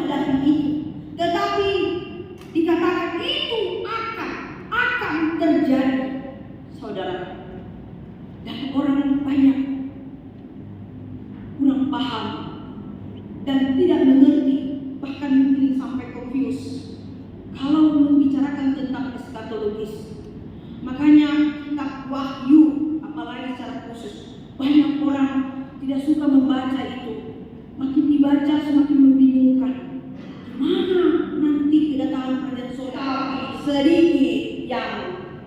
menghendaki itu, tetapi dikatakan itu akan terjadi, saudara. Dan orang banyak kurang paham dan tidak mengerti, bahkan mungkin sampai confused kalau membicarakan tentang eskatologis. Makanya kitab Wahyu, apalagi secara khusus, banyak orang tidak suka membaca itu. Makin dibaca semakin membingungkan. Gimana nanti kedatangan kerajaan surga? Sedikit yang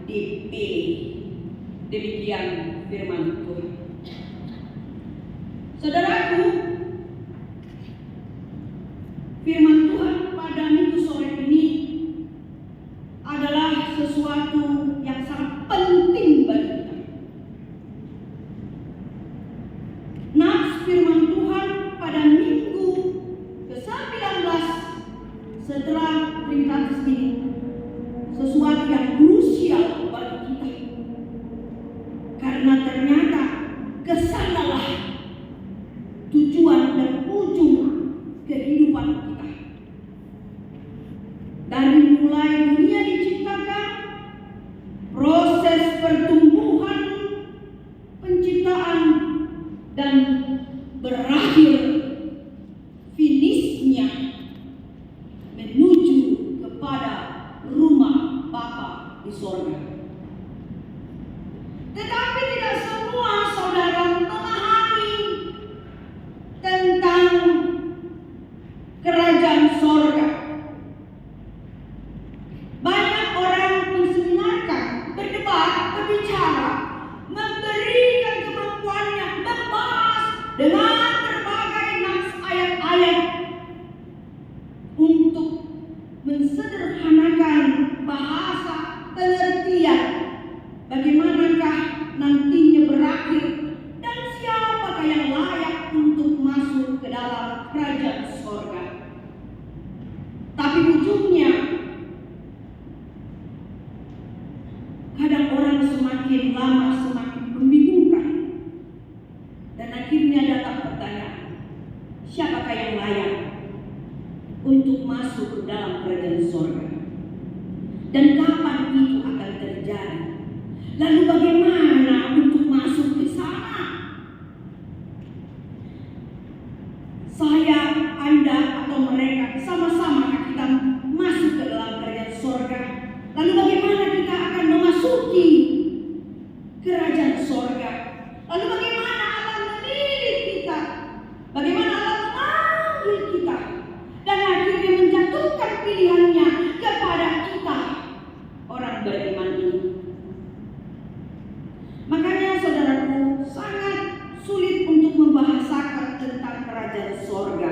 dipilih. Demikian firman Tuhan. Saudaraku, firman Tuhan pada minggu sore ini adalah sesuatu yang sangat penting bagi kita. Nats firman Tuhan pada minggu ke-19 setelah Trinitatis ini sesuatu yang krusial bagi kita. Karena ternyata kesanalah tujuan dan ujung kehidupan kita. Dari mulai dunia diciptakan, proses pertumbuhan penciptaan, dan berakhir finishnya menuju kepada rumah Bapa di sorga. Tetapi tidak semua saudara memahami tentang kerajaan sorga. Banyak orang menseminarkan, berdebat, berbicara, memberikan kemampuannya, membahas dengan berbagai nats ayat-ayat untuk mensederhanakan bahasa pengertian bagaimanakah nantinya berakhir dan siapakah yang layak untuk masuk ke dalam kerajaan sorga. Tapi ujungnya kadang orang semakin lama semakin membingungkan, dan akhirnya datang pertanyaan, siapakah yang layak untuk masuk ke dalam kerajaan sorga? Dan kapan itu akan terjadi? Lalu bagaimana untuk masuk ke sana? Saya, Anda, atau mereka sama-sama kita masuk ke dalam kerajaan sorga. Lalu bagaimana kita akan memasuki kerajaan sorga? Lalu bagaimana Allah memilih kita? Bagaimana Allah memanggil kita? Dan akhirnya menjatuhkan pilihannya kepada kita, orang beriman ini. Makanya saudaraku, sangat sulit untuk membahasakan tentang kerajaan sorga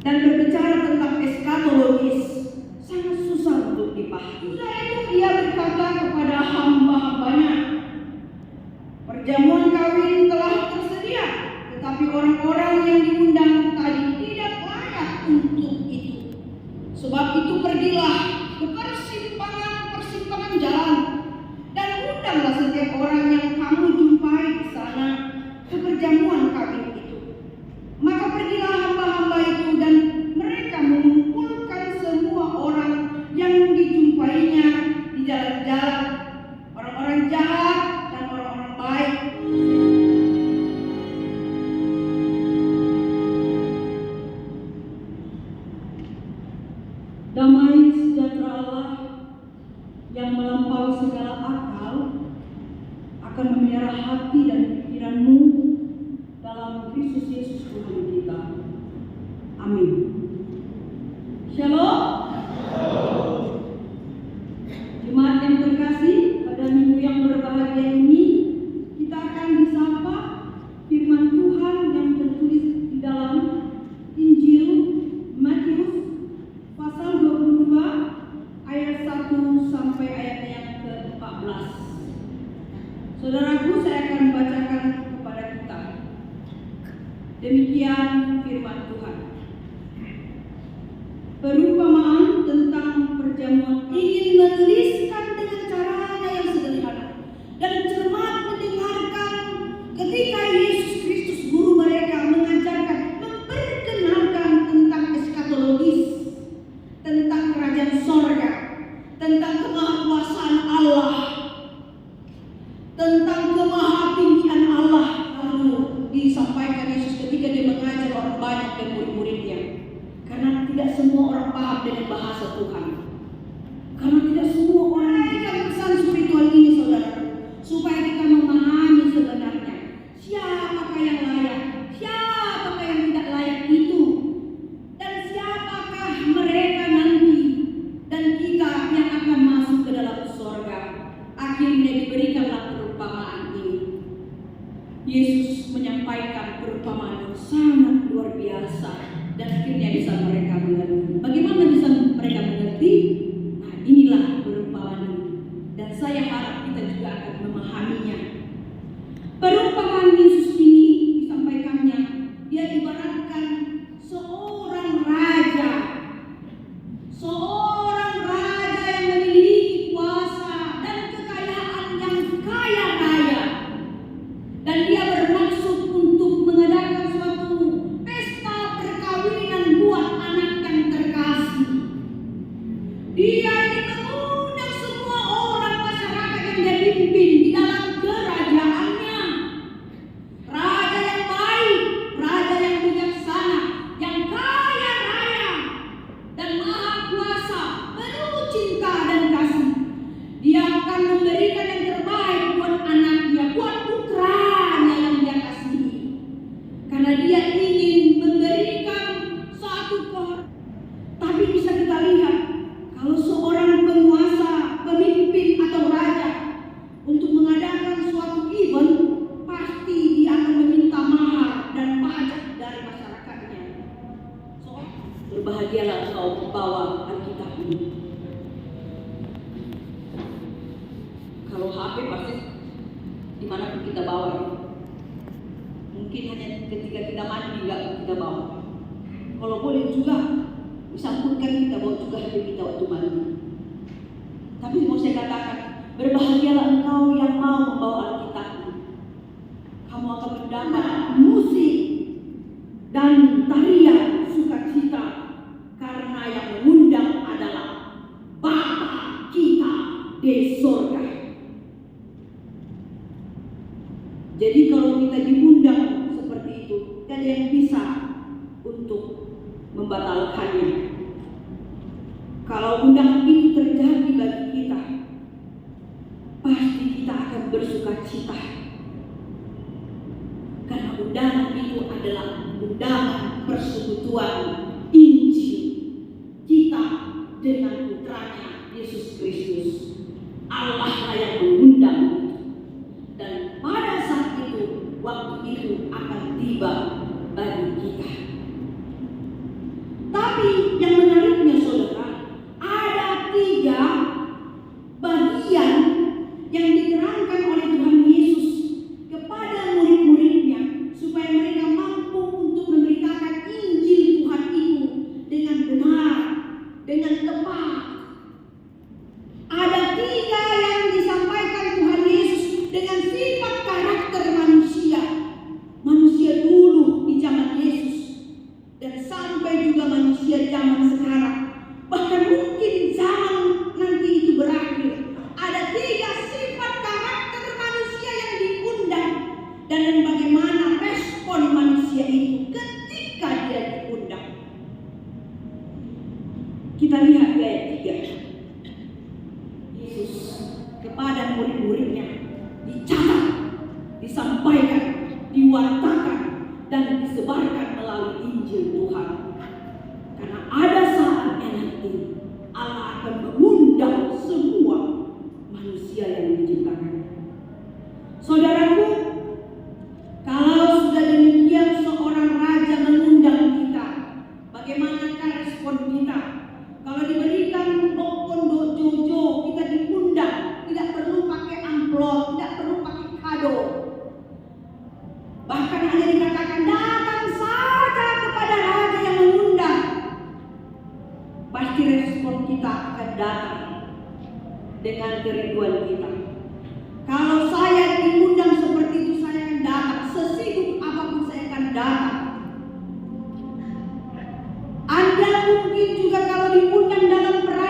dan berbicara tentang eskatologis sangat susah untuk dipahami. Sudah itu dia berkata kepada hamba-hambanya, perjamuan kawin telah tersedia, tetapi orang-orang yang diundang tadi tidak layak untuk itu. Sebab itu pergilah ke persimpangan jalan dan undanglah setiap orang yang kamu jumpai di sana ke perjamuan kawin itu. Maka pergilah hamba-hamba itu dan mereka mengumpulkan semua orang yang dijumpainya di jalan-jalan, orang-orang jahat dan orang-orang baik. Damai sejahtera Allah yang melampaui segala akal akan memelihara hati dan pikiranmu dalam Kristus Yesus Tuhan kita. Amin. Shalom. Jemaat yang terkasih, pada minggu yang berbahagia ini kita akan disapa firman Tuhan yang tertulis di dalam Injil Matius pasal 22 ayat 1 sampai ayat yang ke-14. Saudaraku, saya akan bacakan kepada kita. Demikian firman Tuhan. Perumpamaan tentang perjamuan ingin menuliskan dengan caranya yang sederhana dan cermat mendengarkan ketika Yesus Kristus guru mereka mengajarkan, memperkenalkan banyak dan murid-muridnya. Karena tidak semua orang paham dengan bahasa Tuhan. Karena tidak semua orang memberikan pesan spiritual ini, saudara, supaya kita memahami sebenarnya siapakah yang layak, siapakah yang tidak layak itu, dan siapakah mereka nanti, dan kita yang akan masuk ke dalam surga. Akhirnya diberikanlah perumpamaan ini. Yesus menyampaikan perumpamaan yang sangat luar biasa, dan akhirnya bisa mereka mengerti. Bagaimana bisa mereka mengerti? Nah, inilah perumpamaan ini, dan saya harap kita juga akan memahaminya. Perumpamaan Yesus ini disampaikannya, dia ibaratkan seorang raja yang memiliki kuasa dan kekayaan yang kaya raya, dan dia bermaksud untuk mengadakan suatu pesta perkawinan buat anak yang terkasih. Dia ingin mengundang semua orang masyarakat yang dia pimpin di dalam kerajaannya. Raja yang baik, raja yang bijaksana, yang kaya raya dan maha kuasa, penuh cinta dan kasih. Dia akan memberikan yang terbaik buat anaknya, buat putranya yang dia kasihi. Karena dia ingin memberikan suatu tapi bisa kita lihat, kalau seorang penguasa, pemimpin atau raja untuk mengadakan suatu event, pasti dia akan meminta mahar dan pajak dari masyarakatnya. Berbahagialah engkau membawa Alkitab ini. Kalau HP pasti dimanapun kita bawa. Mungkin hanya ketika kita mandi nggak kita bawa. Kalau boleh juga disampaikan kita bawa juga HP kita waktu mandi. Tapi mau saya katakan, berbahagialah engkau yang mau membawa Alkitab ini. Kamu akan mendapat musik dan tarian sukacita, karena yang mengundang adalah Bapa kita di surga. Jadi kalau kita diundang seperti itu, tidak ada yang bisa untuk membatalkannya. Kalau undangan itu terjadi bagi kita, pasti kita akan bersukacita. Karena undangan itu adalah undangan persekutuan Injil kita dengan putranya Yesus Kristus. Allah lah yang mengundang, dan pada saat itu, waktu itu akan tiba bagi kita. Tapi yang menariknya, saudara, ada 3 bagian yang diterangkan oleh Tuhan Yesus kepada murid-muridnya, supaya mereka mampu untuk memberitakan Injil Tuhan itu dengan benar, dengan tepat. Ada 3 yang disampaikan Tuhan Yesus dengan sifat karakter manusia. Manusia dulu di zaman Yesus, dan sampai juga manusia zaman sekarang. Bahkan mungkin zaman nanti itu berakhir. Ada 3 sifat karakter manusia yang diundang, dan bagaimana respon manusia itu ketika dia diundang. Kita lihat di ayat 3. Yesus kepada murid-muridnya dicatat, disampaikan, diwartakan, dan disebarkan melalui Injil Tuhan. Karena ada saatnya nanti Allah akan mengundang semua manusia yang diciptakan. Saudaraku, kalau sudah demikian seorang raja mengundang kita, bagaimanakah respon kita? Kalau diberikan dokon jojo, kita diundang, tidak perlu pakai amplop, tidak perlu pakai kado. Bahkan hanya dikatakan datang saja kepada raja yang mengundang. Pasti respon kita akan datang dengan kerinduan kita. Kalau saya diundang seperti itu, saya akan datang. Sesibuk apapun saya akan datang. Anda mungkin juga kalau diundang dalam perayaan